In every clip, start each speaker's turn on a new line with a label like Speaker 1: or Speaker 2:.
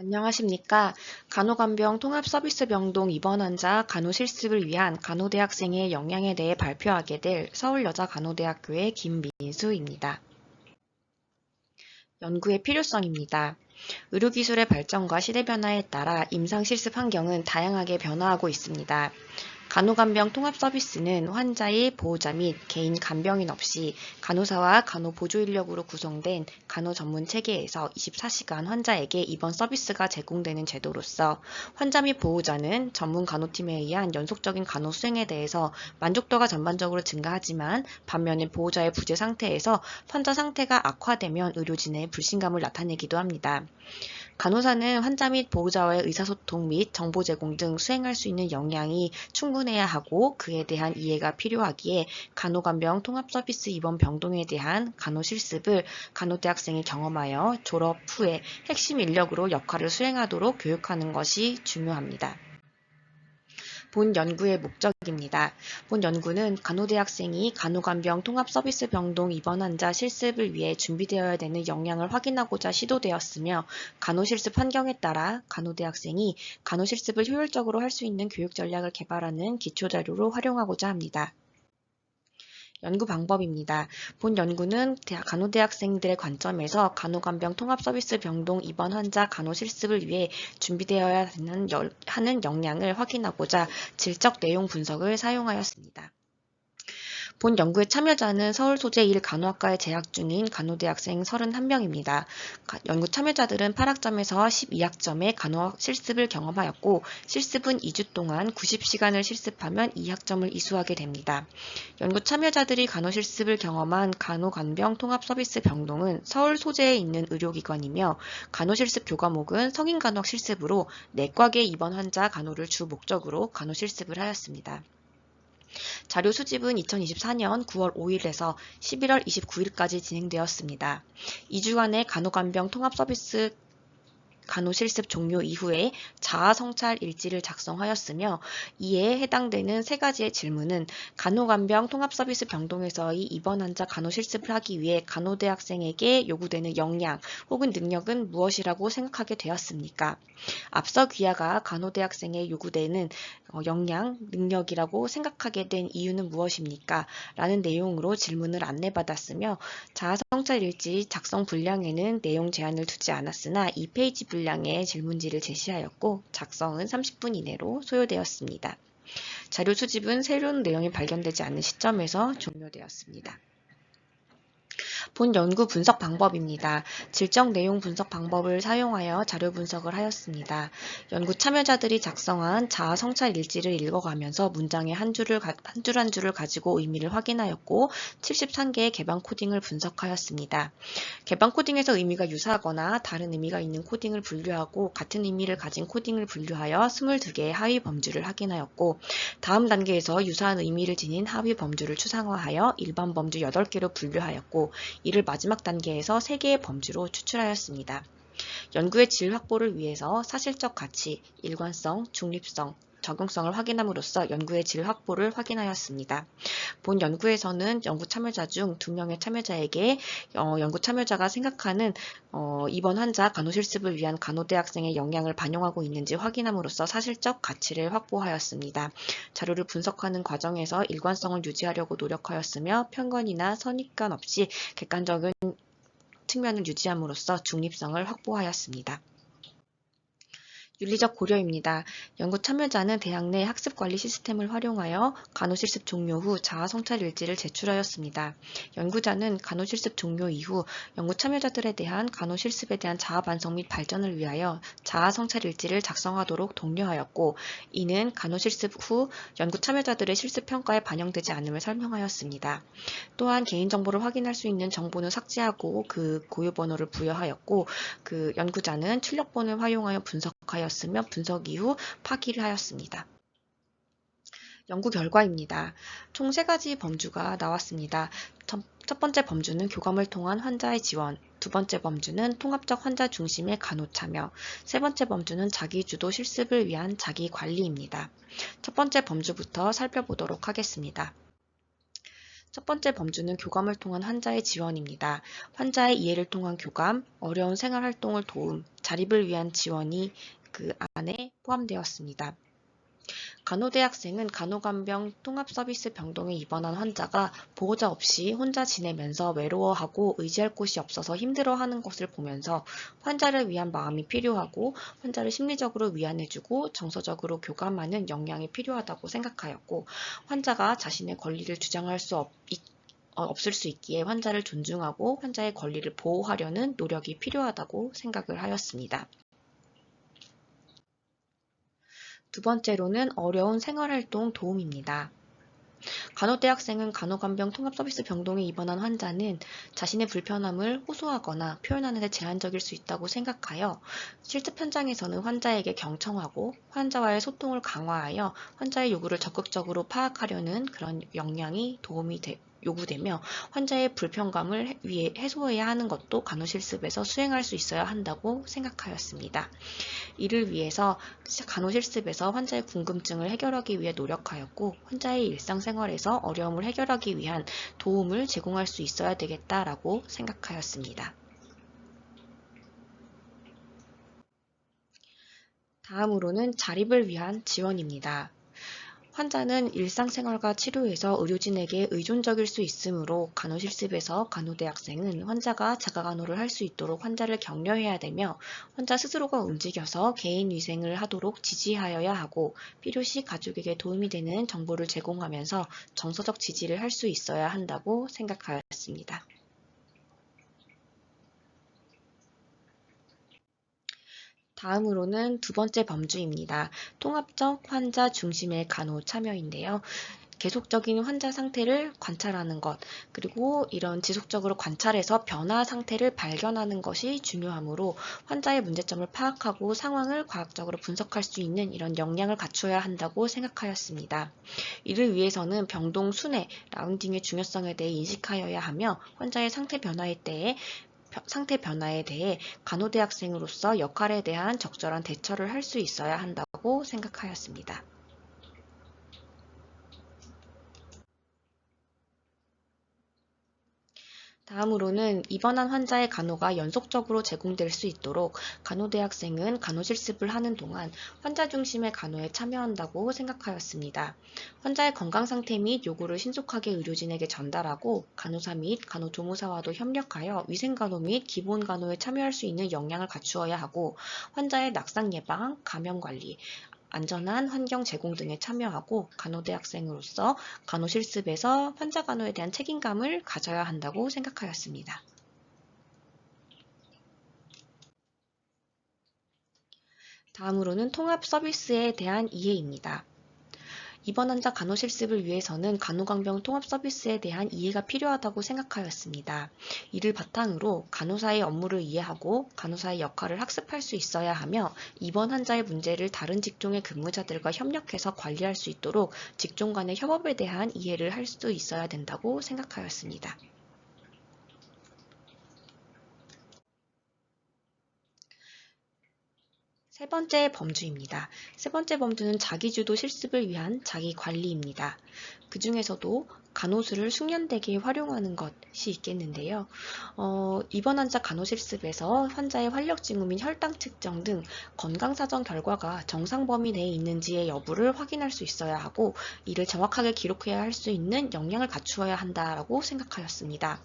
Speaker 1: 안녕하십니까. 간호간병 통합서비스병동 입원 환자 간호실습을 위한 간호대학생의 역량에 대해 발표하게 될 서울여자간호대학교의 김민수입니다. 연구의 필요성입니다. 의료기술의 발전과 시대 변화에 따라 임상실습 환경은 다양하게 변화하고 있습니다. 간호간병 통합서비스는 환자의 보호자 및 개인 간병인 없이 간호사와 간호보조인력으로 구성된 간호전문체계에서 24시간 환자에게 입원 서비스가 제공되는 제도로서 환자 및 보호자는 전문 간호팀에 의한 연속적인 간호 수행에 대해서 만족도가 전반적으로 증가하지만 반면에 보호자의 부재 상태에서 환자 상태가 악화되면 의료진의 불신감을 나타내기도 합니다. 간호사는 환자 및 보호자와의 의사소통 및 정보 제공 등 수행할 수 있는 역량이 충분해야 하고 그에 대한 이해가 필요하기에 간호간병 통합서비스 입원 병동에 대한 간호실습을 간호대학생이 경험하여 졸업 후에 핵심 인력으로 역할을 수행하도록 교육하는 것이 중요합니다. 본 연구의 목적입니다. 본 연구는 간호대학생이 간호간병 통합서비스병동 입원 환자 실습을 위해 준비되어야 되는 역량을 확인하고자 시도되었으며 간호실습 환경에 따라 간호대학생이 간호실습을 효율적으로 할 수 있는 교육 전략을 개발하는 기초자료로 활용하고자 합니다. 연구 방법입니다. 본 연구는 간호대학생들의 관점에서 간호간병 통합서비스 병동 입원 환자 간호실습을 위해 준비되어야 하는 역량을 확인하고자 질적 내용 분석을 사용하였습니다. 본 연구의 참여자는 서울 소재 1간호학과에 재학 중인 간호대학생 31명입니다. 연구 참여자들은 8학점에서 12학점의 간호 실습을 경험하였고 실습은 2주 동안 90시간을 실습하면 2학점을 이수하게 됩니다. 연구 참여자들이 간호 실습을 경험한 간호간병 통합서비스 병동은 서울 소재에 있는 의료기관이며 간호 실습 교과목은 성인간호학 실습으로 내과계 입원 환자 간호를 주 목적으로 간호 실습을 하였습니다. 자료 수집은 2024년 9월 5일에서 11월 29일까지 진행되었습니다. 2주간의 간호간병 통합서비스 간호실습 종료 이후에 자아성찰 일지를 작성하였으며 이에 해당되는 세 가지의 질문은 간호간병 통합서비스 병동에서의 입원 환자 간호실습을 하기 위해 간호대학생에게 요구되는 역량 혹은 능력은 무엇이라고 생각하게 되었습니까? 앞서 귀하가 간호대학생에 요구되는 역량, 능력이라고 생각하게 된 이유는 무엇입니까? 라는 내용으로 질문을 안내받았으며 자아성찰 일지 작성 분량에는 내용 제한을 두지 않았으나 2페이지 분량의 질문지를 제시하였고 작성은 30분 이내로 소요되었습니다. 자료 수집은 새로운 내용이 발견되지 않는 시점에서 종료되었습니다. 본 연구 분석 방법입니다. 질적 내용 분석 방법을 사용하여 자료 분석을 하였습니다. 연구 참여자들이 작성한 자아 성찰 일지를 읽어가면서 문장의 한 줄 한 줄을 가지고 의미를 확인하였고 73개의 개방 코딩을 분석하였습니다. 개방 코딩에서 의미가 유사하거나 다른 의미가 있는 코딩을 분류하고 같은 의미를 가진 코딩을 분류하여 22개의 하위 범주를 확인하였고 다음 단계에서 유사한 의미를 지닌 하위 범주를 추상화하여 일반 범주 8개로 분류하였고 이를 마지막 단계에서 3개의 범주로 추출하였습니다. 연구의 질 확보를 위해서 사실적 가치, 일관성, 중립성, 적용성을 확인함으로써 연구의 질 확보를 확인하였습니다. 본 연구에서는 연구 참여자 중 2명의 참여자에게 연구 참여자가 생각하는 입원 환자 간호실습을 위한 간호대학생의 역량을 반영하고 있는지 확인함으로써 사실적 가치를 확보하였습니다. 자료를 분석하는 과정에서 일관성을 유지하려고 노력하였으며 편견이나 선입견 없이 객관적인 측면을 유지함으로써 중립성을 확보하였습니다. 윤리적 고려입니다. 연구 참여자는 대학 내 학습관리 시스템을 활용하여 간호실습 종료 후 자아성찰 일지를 제출하였습니다. 연구자는 간호실습 종료 이후 연구 참여자들에 대한 간호실습에 대한 자아반성 및 발전을 위하여 자아성찰 일지를 작성하도록 독려하였고 이는 간호실습 후 연구 참여자들의 실습 평가에 반영되지 않음을 설명하였습니다. 또한 개인정보를 확인할 수 있는 정보는 삭제하고 그 고유번호를 부여하였고 그 연구자는 출력본을 활용하여 분석하였으며 분석 이후 파기를 하였습니다. 연구 결과입니다. 총 3가지 범주가 나왔습니다. 첫 번째 범주는 교감을 통한 환자의 지원, 두 번째 범주는 통합적 환자 중심의 간호 참여, 세 번째 범주는 자기주도 실습을 위한 자기관리입니다. 첫 번째 범주부터 살펴보도록 하겠습니다. 첫 번째 범주는 교감을 통한 환자의 지원입니다. 환자의 이해를 통한 교감, 어려운 생활활동을 도움, 자립을 위한 지원이 그 안에 포함되었습니다. 간호대학생은 간호간병 통합서비스 병동에 입원한 환자가 보호자 없이 혼자 지내면서 외로워하고 의지할 곳이 없어서 힘들어하는 것을 보면서 환자를 위한 마음이 필요하고 환자를 심리적으로 위안해주고 정서적으로 교감하는 역량이 필요하다고 생각하였고, 환자가 자신의 권리를 주장할 수 없을 수 있기에 환자를 존중하고 환자의 권리를 보호하려는 노력이 필요하다고 생각을 하였습니다. 두 번째로는 어려운 생활활동 도움입니다. 간호대학생은 간호간병 통합서비스 병동에 입원한 환자는 자신의 불편함을 호소하거나 표현하는 데 제한적일 수 있다고 생각하여 실습 현장에서는 환자에게 경청하고 환자와의 소통을 강화하여 환자의 요구를 적극적으로 파악하려는 그런 역량이 요구되며, 환자의 불편감을 해소해야 하는 것도 간호실습에서 수행할 수 있어야 한다고 생각하였습니다. 이를 위해서 간호실습에서 환자의 궁금증을 해결하기 위해 노력하였고, 환자의 일상생활에서 어려움을 해결하기 위한 도움을 제공할 수 있어야 되겠다라고 생각하였습니다. 다음으로는 자립을 위한 지원입니다. 환자는 일상생활과 치료에서 의료진에게 의존적일 수 있으므로 간호실습에서 간호대학생은 환자가 자가간호를 할 수 있도록 환자를 격려해야 되며, 환자 스스로가 움직여서 개인위생을 하도록 지지하여야 하고, 필요시 가족에게 도움이 되는 정보를 제공하면서 정서적 지지를 할 수 있어야 한다고 생각하였습니다. 다음으로는 두 번째 범주입니다. 통합적 환자 중심의 간호 참여인데요. 계속적인 환자 상태를 관찰하는 것, 그리고 이런 지속적으로 관찰해서 변화 상태를 발견하는 것이 중요하므로 환자의 문제점을 파악하고 상황을 과학적으로 분석할 수 있는 이런 역량을 갖춰야 한다고 생각하였습니다. 이를 위해서는 병동 순회, 라운딩의 중요성에 대해 인식하여야 하며, 환자의 상태 변화에 대해 간호대학생으로서 역할에 대한 적절한 대처를 할 수 있어야 한다고 생각하였습니다. 다음으로는 입원한 환자의 간호가 연속적으로 제공될 수 있도록 간호대학생은 간호실습을 하는 동안 환자 중심의 간호에 참여한다고 생각하였습니다. 환자의 건강 상태 및 요구를 신속하게 의료진에게 전달하고, 간호사 및 간호조무사와도 협력하여 위생간호 및 기본간호에 참여할 수 있는 역량을 갖추어야 하고, 환자의 낙상 예방, 감염 관리, 안전한 환경 제공 등에 참여하고, 간호대학생으로서 간호실습에서 환자 간호에 대한 책임감을 가져야 한다고 생각하였습니다. 다음으로는 통합 서비스에 대한 이해입니다. 입원 환자 간호실습을 위해서는 간호간병 통합 서비스에 대한 이해가 필요하다고 생각하였습니다. 이를 바탕으로 간호사의 업무를 이해하고 간호사의 역할을 학습할 수 있어야 하며, 입원 환자의 문제를 다른 직종의 근무자들과 협력해서 관리할 수 있도록 직종 간의 협업에 대한 이해를 할 수 있어야 된다고 생각하였습니다. 세 번째 범주입니다. 세 번째 범주는 자기주도 실습을 위한 자기관리입니다. 그 중에서도 간호술을 숙련되게 활용하는 것이 있겠는데요. 입원 환자 간호실습에서 환자의 활력 징후 및 혈당 측정 등 건강사정 결과가 정상 범위 내에 있는지의 여부를 확인할 수 있어야 하고, 이를 정확하게 기록해야 할 수 있는 역량을 갖추어야 한다고 생각하였습니다.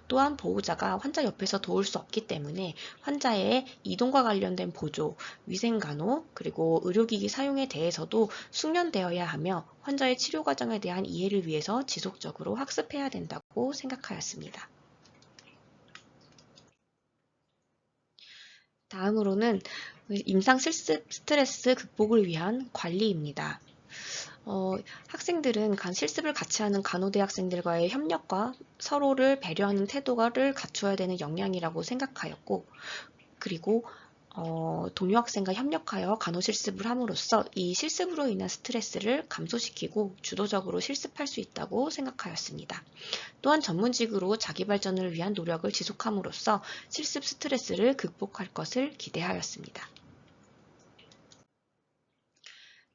Speaker 1: 또한 보호자가 환자 옆에서 도울 수 없기 때문에 환자의 이동과 관련된 보조, 위생간호, 그리고 의료기기 사용에 대해서도 숙련되어야 하며, 환자의 치료 과정에 대한 이해를 위해서 지속적으로 학습해야 된다고 생각하였습니다. 다음으로는 임상 실습 스트레스 극복을 위한 관리입니다. 학생들은 실습을 같이 하는 간호대학생들과의 협력과 서로를 배려하는 태도를 갖추어야 되는 역량이라고 생각하였고, 그리고 동료 학생과 협력하여 간호실습을 함으로써 이 실습으로 인한 스트레스를 감소시키고 주도적으로 실습할 수 있다고 생각하였습니다. 또한 전문직으로 자기발전을 위한 노력을 지속함으로써 실습 스트레스를 극복할 것을 기대하였습니다.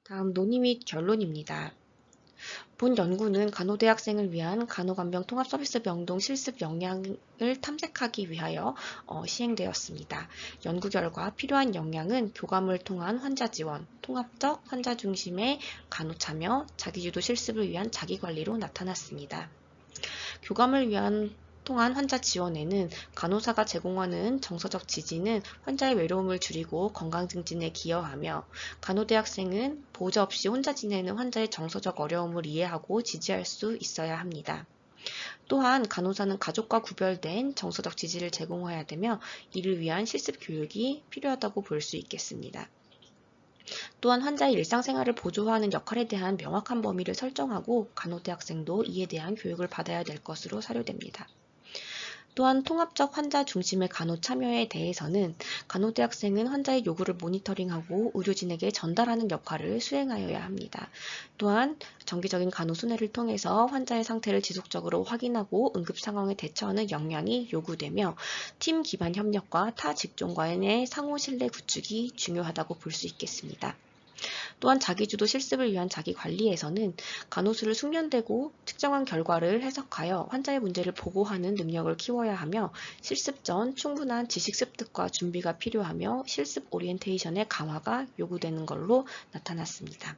Speaker 1: 다음 논의 및 결론입니다. 본 연구는 간호대학생을 위한 간호간병 통합서비스 병동 실습 역량을 탐색하기 위하여 시행되었습니다. 연구 결과 필요한 역량은 교감을 통한 환자 지원, 통합적 환자 중심의 간호 참여, 자기주도 실습을 위한 자기관리로 나타났습니다. 교감을 위한 통한 환자 지원에는 간호사가 제공하는 정서적 지지는 환자의 외로움을 줄이고 건강 증진에 기여하며, 간호대학생은 보호자 없이 혼자 지내는 환자의 정서적 어려움을 이해하고 지지할 수 있어야 합니다. 또한 간호사는 가족과 구별된 정서적 지지를 제공해야 되며, 이를 위한 실습 교육이 필요하다고 볼 수 있겠습니다. 또한 환자의 일상생활을 보조하는 역할에 대한 명확한 범위를 설정하고 간호대학생도 이에 대한 교육을 받아야 될 것으로 사료됩니다. 또한 통합적 환자 중심의 간호 참여에 대해서는 간호대학생은 환자의 요구를 모니터링하고 의료진에게 전달하는 역할을 수행하여야 합니다. 또한 정기적인 간호 순회를 통해서 환자의 상태를 지속적으로 확인하고 응급 상황에 대처하는 역량이 요구되며, 팀 기반 협력과 타 직종과의 상호 신뢰 구축이 중요하다고 볼 수 있겠습니다. 또한 자기주도 실습을 위한 자기관리에서는 간호술을 숙련되고 측정한 결과를 해석하여 환자의 문제를 보고하는 능력을 키워야 하며, 실습 전 충분한 지식 습득과 준비가 필요하며 실습 오리엔테이션의 강화가 요구되는 걸로 나타났습니다.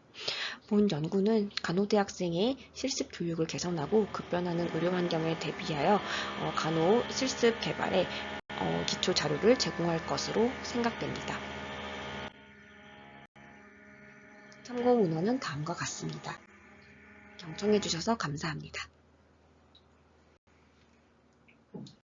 Speaker 1: 본 연구는 간호대학생의 실습 교육을 개선하고 급변하는 의료 환경에 대비하여 간호 실습 개발에 기초 자료를 제공할 것으로 생각됩니다. 참고 문헌은 다음과 같습니다. 경청해 주셔서 감사합니다.